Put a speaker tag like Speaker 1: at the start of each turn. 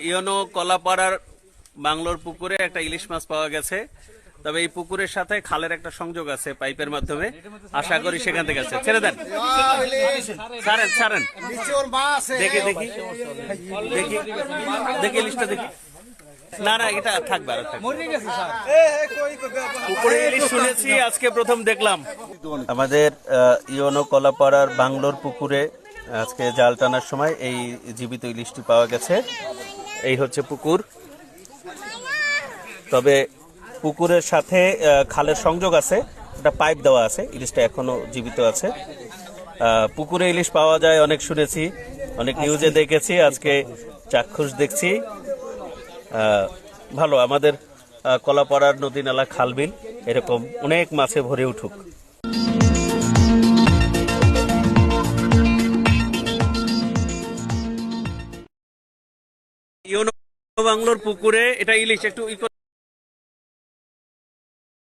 Speaker 1: YONO কলাপাড়ার বাংলোর পুকুরে একটা ইলিশ মাছ পাওয়া গেছে। তবে এই পুকুরের সাথে খালের একটা সংযোগ আছে পাইপের মাধ্যমে। আশা করি সেখান থেকে আছে। ছেড়ে দেন, ছাড়েন ছাড়েন। দেখি দেখি দেখি দেখি ইলিশটা দেখি। না না, এটা থাকবে আর পুকুরে ইলিশ শুনেছি, আজকে প্রথম দেখলাম। আমাদের ইয়োনো কলাপাড়ার বাংলোর পুকুরে আজকে জাল টানার সময় এই জীবিত ইলিশটি পাওয়া গেছে। এই হচ্ছে পুকুর। তবে পুকুরের সাথে খালের সংযোগ আছে, একটা পাইপ দেওয়া আছে। ইলিশটা এখনো জীবিত আছে। পুকুরে ইলিশ পাওয়া যায় অনেক শুনেছি, অনেক নিউজে দেখেছি, আজকে চাক্ষুষ দেখছি। ভালো, আমাদের কলাপাড়ার নদী নালা খালবিল এরকম অনেক মাছে ভরে উঠুক। ইয়োনো বাংলোর পুকুরে এটা ইলিশ একটু